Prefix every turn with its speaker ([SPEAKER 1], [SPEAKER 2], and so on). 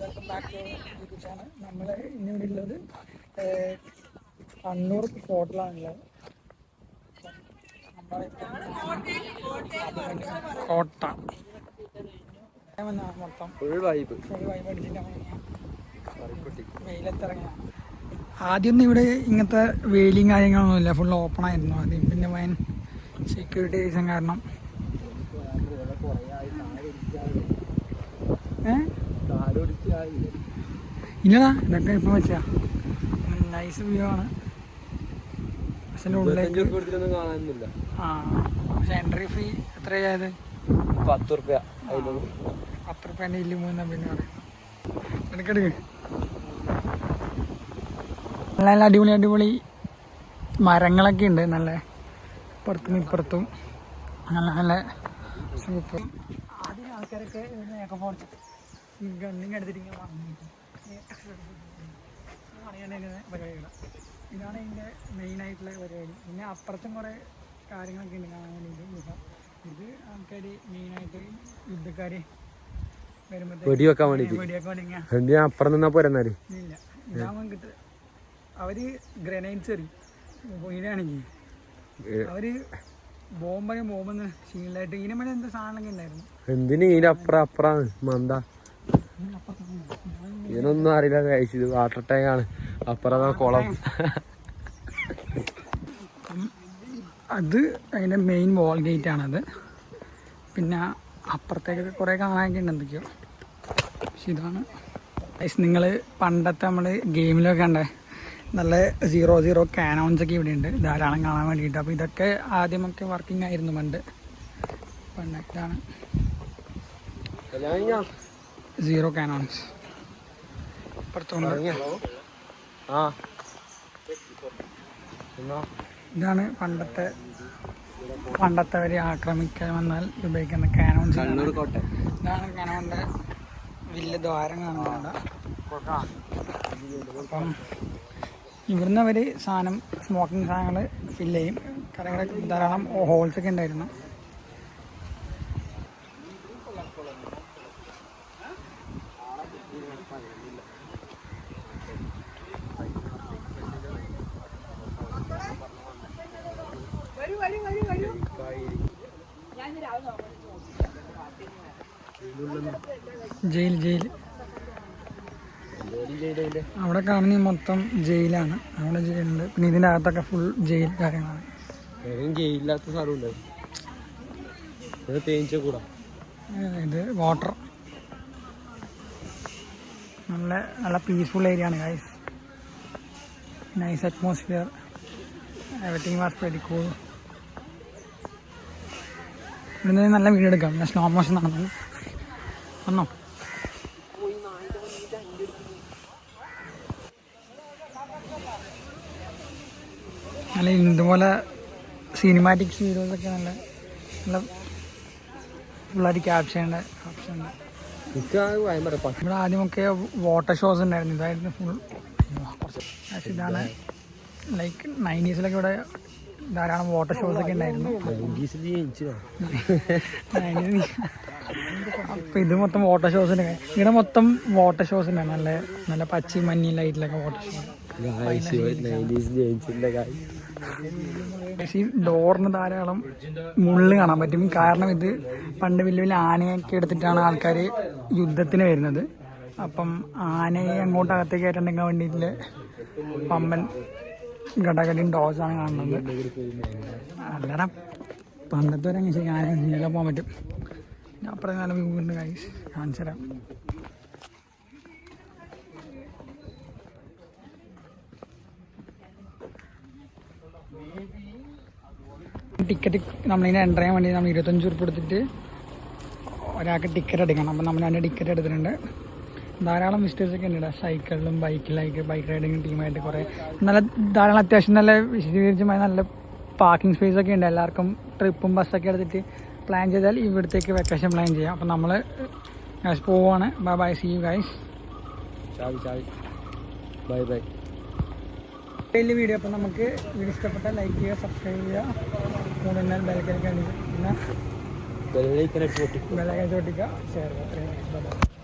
[SPEAKER 1] Welcome back to YouTube channel. നമ്മൾ ഇന്നിവിടെ ഉള്ളത് കണ്ണൂർ ഫോർട്ടിലാണുള്ളത്. കോട്ട മൊത്തം ഫുൾ വൈബ് അടിച്ചിട്ടാണ് വെയിലത്തിറങ്ങിയാണ്. ആദ്യമൊന്നും ഇവിടെ ഇങ്ങനത്തെ വെയിലും കാര്യങ്ങളൊന്നുമില്ല, ഫുൾ ഓപ്പൺ ആയിരുന്നു ആദ്യം. പിന്നെ വൈൻ സെക്യൂരിറ്റി റീസൺ കാരണം ഇല്ലടാ, ഇതൊക്കെ ഇപ്പം വെച്ചാ നൈസ് വ്യൂ ആണ്. പക്ഷെ ഉള്ളിലേക്ക് പക്ഷെ എൻട്രി ഫീ എത്രയായത്?
[SPEAKER 2] 10 രൂപ.
[SPEAKER 1] 10 രൂപേൻ്റെ ഇല്ല മൂന്നാ പിന്നെ പറയും. എടുക്കെടുക്ക്. നല്ല അടിപൊളി അടിപൊളി മരങ്ങളൊക്കെ ഉണ്ട്, നല്ല ഇപ്പുറത്തും ഇപ്പുറത്തും നല്ല നല്ല സൂപ്പർ. ആദ്യം ആൾക്കാരൊക്കെ ഗണ്ണിങ് എടുത്തിട്ട് പരിപാടികൾ. ഇതാണ് ഇതിൻ്റെ മെയിനായിട്ടുള്ള പരിപാടി. പിന്നെ അപ്പുറത്തും കുറേ കാര്യങ്ങളൊക്കെ ഉണ്ട് കാണാൻ വേണ്ടിയിട്ട്. ഇത് ആൾക്കാർ മെയിനായിട്ട് യുദ്ധക്കാർ വരുമ്പോഴത്തേക്ക് വെടിവെക്കാൻ വേണ്ടി
[SPEAKER 2] അപ്പുറം നിന്നാ പോരെന്നാല്
[SPEAKER 1] ഇല്ല ഇതാകുമ്പോൾ കിട്ടും. അവർ ഗ്രനൈഡ്സ് എറിയും ഇതിനാണെങ്കിൽ. അവർ ബോംബെന്ന് ഷീൽഡായിട്ട് ഇതിനെ മേലെ എന്താ സാധനമൊക്കെ ഉണ്ടായിരുന്നു.
[SPEAKER 2] എന്തിന് ഇതിന്റെ അപ്പുറം മന്ദ ഇതിനൊന്നും അറിയില്ല. കഴിച്ചത് വാട്ടർ ടാങ്ക് ആണ്, അപ്പുറം കുളം.
[SPEAKER 1] അത് അതിൻ്റെ മെയിൻ വാൾ ഗേറ്റ് ആണത്. പിന്നെ അപ്പുറത്തേക്കൊക്കെ കുറേ കാണാനൊക്കെ ഉണ്ട് എന്തൊക്കെയോ. പക്ഷെ ഇതാണ് നിങ്ങൾ പണ്ടത്തെ നമ്മൾ ഗെയിമിലൊക്കെ കണ്ടേ നല്ല 0-0 കാനോൺസൊക്കെ ഇവിടെ ഉണ്ട് ധാരാളം കാണാൻ വേണ്ടിയിട്ട്. അപ്പോൾ ഇതൊക്കെ ആദ്യമൊക്കെ വർക്കിംഗ് ആയിരുന്നു പണ്ട്. ഇതാണ് 0 കാനോൺസ്. ഇതാണ് പണ്ടത്തെവരെ ആക്രമിക്കാൻ വന്നാൽ ഉപയോഗിക്കുന്ന കാനോൺസ്. ഇതാണ് കാനോണിൻ്റെ വലിയ ദ്വാരം കാണുന്നുണ്ട്. അപ്പം ഇവിടുന്ന് അവർ സാധനം സ്മോക്കിംഗ് സാധനങ്ങൾ ഫില്ല് ചെയ്യും. കടകളൊക്കെ ധാരാളം ഹോൾസൊക്കെ ഉണ്ടായിരുന്നു. ജയിൽ അവിടെ കാണുന്ന മൊത്തം ജയിലാണ്. അവിടെ ജയിലുണ്ട്. പിന്നെ ഇതിൻ്റെ അകത്തൊക്കെ ഫുൾ ജയിൽ കാര്യങ്ങളാണ്.
[SPEAKER 2] ജയിലില്ലാത്ത സ്ഥലമുണ്ട്.
[SPEAKER 1] ഇത് വാട്ടർ നല്ല നല്ല പീസ്ഫുൾ ഏരിയ ആണ് guys. Nice atmosphere. Everything was very cool. ഇവിടുന്ന് നല്ല വീഡിയോ എടുക്കാം. ഞാൻ സ്ലോ മോഷൻ നടന്നു വന്നോ. നല്ല ഇതുപോലെ സിനിമാറ്റിക്സ് വീഡിയോസൊക്കെ നല്ല നല്ല ഫുള്ളായിട്ട് ക്യാപ്ചർ ചെയ്യേണ്ട ഓപ്ഷൻ ഉണ്ട്. ഇവിടെ ആദ്യമൊക്കെ വാട്ടർ ഷോസ് ഉണ്ടായിരുന്നു. ഇതായിരുന്നു ഫുൾ. ഇതാണ് ലൈക്ക് 90s ഇവിടെ ധാരാളം വാട്ടർ ഷോസ് ഒക്കെ ഉണ്ടായിരുന്നു. അപ്പം ഇത് മൊത്തം വാട്ടർ ഷോസിന് ഇവിടെ മൊത്തം വാട്ടർ ഷോസ് ഉണ്ടായിരുന്നു. നല്ല നല്ല പച്ചി മഞ്ഞ ലൈറ്റിലൊക്കെ വാട്ടർ ഷോ. ഈ ഡോറിന് ധാരാളം മുള്ള് കാണാൻ പറ്റും. കാരണം ഇത് പണ്ട് വലിയ വലിയ ആനയൊക്കെ എടുത്തിട്ടാണ് ആൾക്കാർ യുദ്ധത്തിന് വരുന്നത്. അപ്പം ആനയെ അങ്ങോട്ട് അകത്തേക്ക് കയറ്റുണ്ടെങ്കിൽ വേണ്ടിയിട്ട് പമ്പൻ ഘടകടിയും ഡോസാണ് കാണുന്നത്. അല്ലടാ പണ്ടത്തെ ഒരു അങ്ങനെ ആന നീക്കാൻ പോകാൻ പറ്റും. അപ്പുറം നല്ല വ്യൂ ഉണ്ട് ഗൈസ്, കാണിച്ചു തരാം. ടിക്കറ്റ് നമ്മളിങ്ങനെ എൻ്റർ ചെയ്യാൻ വേണ്ടി നമ്മൾ 25 രൂപ എടുത്തിട്ട് ഒരാൾക്ക് ടിക്കറ്റ് എടുക്കണം. അപ്പം നമ്മൾ അതിൻ്റെ ടിക്കറ്റ് എടുത്തിട്ടുണ്ട്. ധാരാളം വിസിറ്റേഴ്സൊക്കെ ഉണ്ട്. സൈക്കിളിലും ബൈക്ക് റൈഡിങ് ടീമായിട്ട് കുറേ നല്ല ധാരാളം അത്യാവശ്യം നല്ല വിശദീകരിച്ചുമായി നല്ല പാർക്കിംഗ് സ്പേസ് ഒക്കെ ഉണ്ട്. എല്ലാവർക്കും ട്രിപ്പും ബസ്സൊക്കെ എടുത്തിട്ട് പ്ലാൻ ചെയ്താൽ ഇവിടത്തേക്ക് വെക്കേഷൻ പ്ലാൻ ചെയ്യാം. അപ്പം നമ്മൾ പോവാണ്. Bye see you guys.
[SPEAKER 2] Bye
[SPEAKER 1] വലിയ വീഡിയോ. അപ്പം നമുക്ക് വീഡിയോ ഇഷ്ടപ്പെട്ടാൽ ലൈക്ക് ചെയ്യുക, സബ്സ്ക്രൈബ് ചെയ്യുക, കൂടുതൽ ബെല്ലൈക്കൻ ചോട്ടിക്കുക, ഷെയർ ചെയ്യുക.